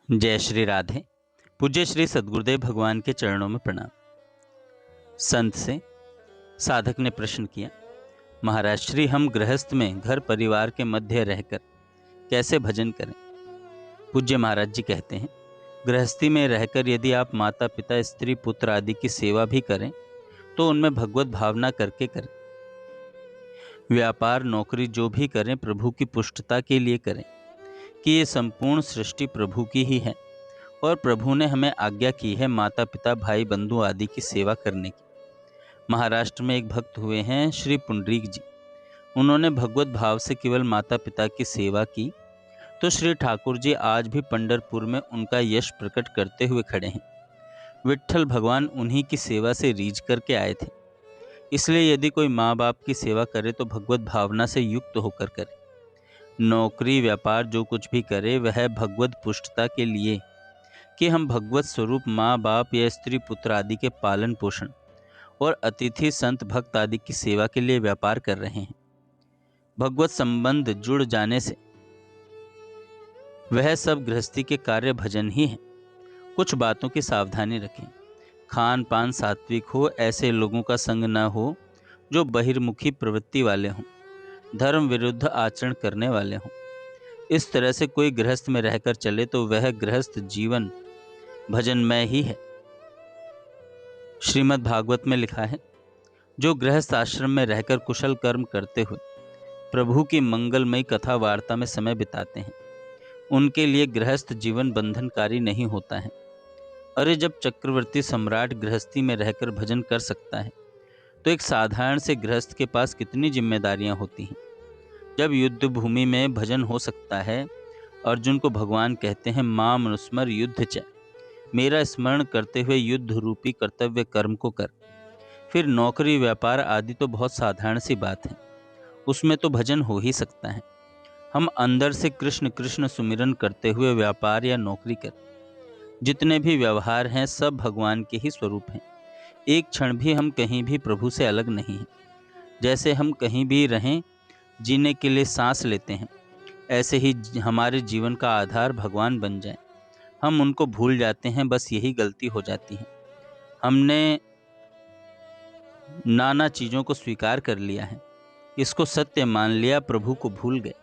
जय श्री राधे। पूज्य श्री सद्गुरुदेव भगवान के चरणों में प्रणाम। संत से साधक ने प्रश्न किया, महाराज श्री हम गृहस्थ में घर परिवार के मध्य रहकर कैसे भजन करें। पूज्य महाराज जी कहते हैं, गृहस्थी में रहकर यदि आप माता पिता स्त्री पुत्र आदि की सेवा भी करें तो उनमें भगवत भावना करके करें। व्यापार नौकरी जो भी करें प्रभु की पुष्टता के लिए करें कि ये संपूर्ण सृष्टि प्रभु की ही है और प्रभु ने हमें आज्ञा की है माता पिता भाई बंधु आदि की सेवा करने की। महाराष्ट्र में एक भक्त हुए हैं श्री पुंडरीक जी। उन्होंने भगवत भाव से केवल माता पिता की सेवा की तो श्री ठाकुर जी आज भी पंढरपुर में उनका यश प्रकट करते हुए खड़े हैं। विट्ठल भगवान उन्हीं की सेवा से रीझ करके आए थे। इसलिए यदि कोई माँ बाप की सेवा करे तो भगवत भावना से युक्त होकर करे। नौकरी व्यापार जो कुछ भी करे वह भगवत पुष्टता के लिए कि हम भगवत स्वरूप माँ बाप या स्त्री पुत्र आदि के पालन पोषण और अतिथि संत भक्त आदि की सेवा के लिए व्यापार कर रहे हैं। भगवत संबंध जुड़ जाने से वह सब गृहस्थी के कार्य भजन ही है। कुछ बातों की सावधानी रखें। खान पान सात्विक हो, ऐसे लोगों का संग न हो जो बहिर्मुखी प्रवृत्ति वाले हों, धर्म विरुद्ध आचरण करने वाले हों। इस तरह से कोई गृहस्थ में रहकर चले तो वह गृहस्थ जीवन भजनमय ही है। श्रीमद् भागवत में लिखा है, जो गृहस्थ आश्रम में रहकर कुशल कर्म करते हुए प्रभु की मंगलमयी कथा वार्ता में समय बिताते हैं उनके लिए गृहस्थ जीवन बंधनकारी नहीं होता है। अरे जब चक्रवर्ती सम्राट गृहस्थी में रहकर भजन कर सकता है तो एक साधारण से गृहस्थ के पास कितनी जिम्मेदारियां होती हैं। जब युद्ध भूमि में भजन हो सकता है, अर्जुन को भगवान कहते हैं मां मनुस्मर युद्ध च, मेरा स्मरण करते हुए युद्ध रूपी कर्तव्य कर्म को कर। फिर नौकरी व्यापार आदि तो बहुत साधारण सी बात है, उसमें तो भजन हो ही सकता है। हम अंदर से कृष्ण कृष्ण सुमिरन करते हुए व्यापार या नौकरी कर। जितने भी व्यवहार हैं सब भगवान के ही स्वरूप हैं। एक क्षण भी हम कहीं भी प्रभु से अलग नहीं हैं। जैसे हम कहीं भी रहें जीने के लिए सांस लेते हैं, ऐसे ही हमारे जीवन का आधार भगवान बन जाए। हम उनको भूल जाते हैं, बस यही गलती हो जाती है। हमने नाना चीज़ों को स्वीकार कर लिया है, इसको सत्य मान लिया, प्रभु को भूल गए।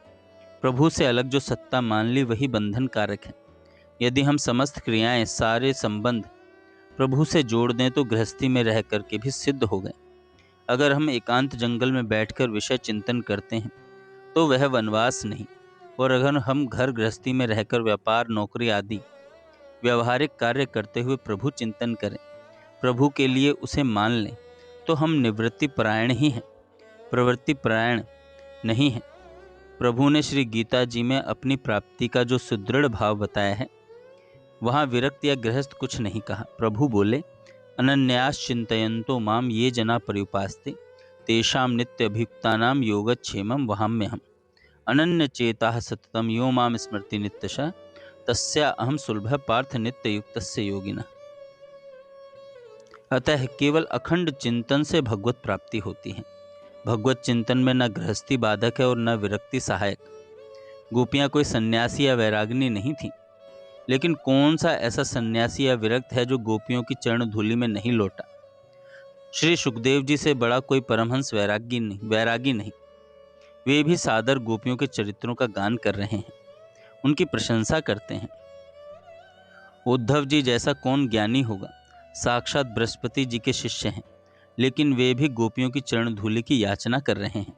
प्रभु से अलग जो सत्ता मान ली वही बंधन कारक है। यदि हम समस्त क्रियाएं सारे संबंध प्रभु से जोड़ दें तो गृहस्थी में रह करके भी सिद्ध हो गए। अगर हम एकांत जंगल में बैठकर विषय चिंतन करते हैं तो वह वनवास नहीं, और अगर हम घर गृहस्थी में रहकर व्यापार नौकरी आदि व्यवहारिक कार्य करते हुए प्रभु चिंतन करें, प्रभु के लिए उसे मान लें तो हम निवृत्ति परायण ही हैं, प्रवृत्ति परायण नहीं हैं। प्रभु ने श्री गीता जी में अपनी प्राप्ति का जो सुदृढ़ भाव बताया है वहाँ विरक्त या गृहस्थ कुछ नहीं कहा। प्रभु बोले, अनन्यास चिंतयन्तो माम ये जना पर्युपास्ते तेषां नित्य अभियुक्तानां योगक्षेमं वहाम्यहम्। अनन्य चेताः सततं यो माम स्मृति नित्यशः तस्या अहम सुलभ पार्थ नित्य युक्तस्य योगिनः। अतः केवल अखंड चिंतन से भगवत प्राप्ति होती है। भगवत चिंतन में न गृहस्थी बाधक है और न विरक्ति सहायक। गोपियाँ कोई सन्यासी या वैराग्नी नहीं थी, लेकिन कौन सा ऐसा सन्यासी या विरक्त है जो गोपियों की चरण धूलि में नहीं लौटा। श्री सुखदेव जी से बड़ा कोई परमहंस वैरागी नहीं। वे भी सादर गोपियों के चरित्रों का गान कर रहे हैं, उनकी प्रशंसा करते हैं। उद्धव जी जैसा कौन ज्ञानी होगा, साक्षात बृहस्पति जी के शिष्य हैं, लेकिन वे भी गोपियों की चरण धूलि की याचना कर रहे हैं।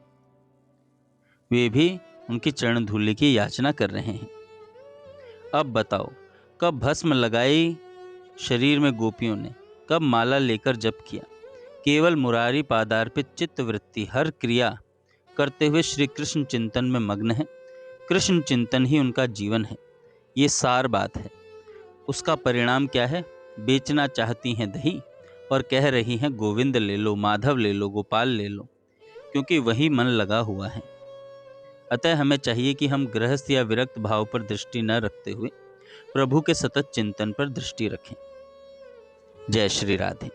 वे भी उनकी चरण धूलि की याचना कर रहे हैं। अब बताओ, कब भस्म लगाई शरीर में गोपियों ने, कब माला लेकर जप किया। केवल मुरारी पादार्पित चित्त वृत्ति हर क्रिया करते हुए श्री कृष्ण चिंतन में मग्न है। कृष्ण चिंतन ही उनका जीवन है, ये सार बात है। उसका परिणाम क्या है? बेचना चाहती हैं दही और कह रही हैं गोविंद ले लो, माधव ले लो, गोपाल ले लो, क्योंकि वही मन लगा हुआ है। अतः हमें चाहिए कि हम गृहस्थ या विरक्त भाव पर दृष्टि न रखते हुए प्रभु के सतत चिंतन पर दृष्टि रखें। जय श्री राधे।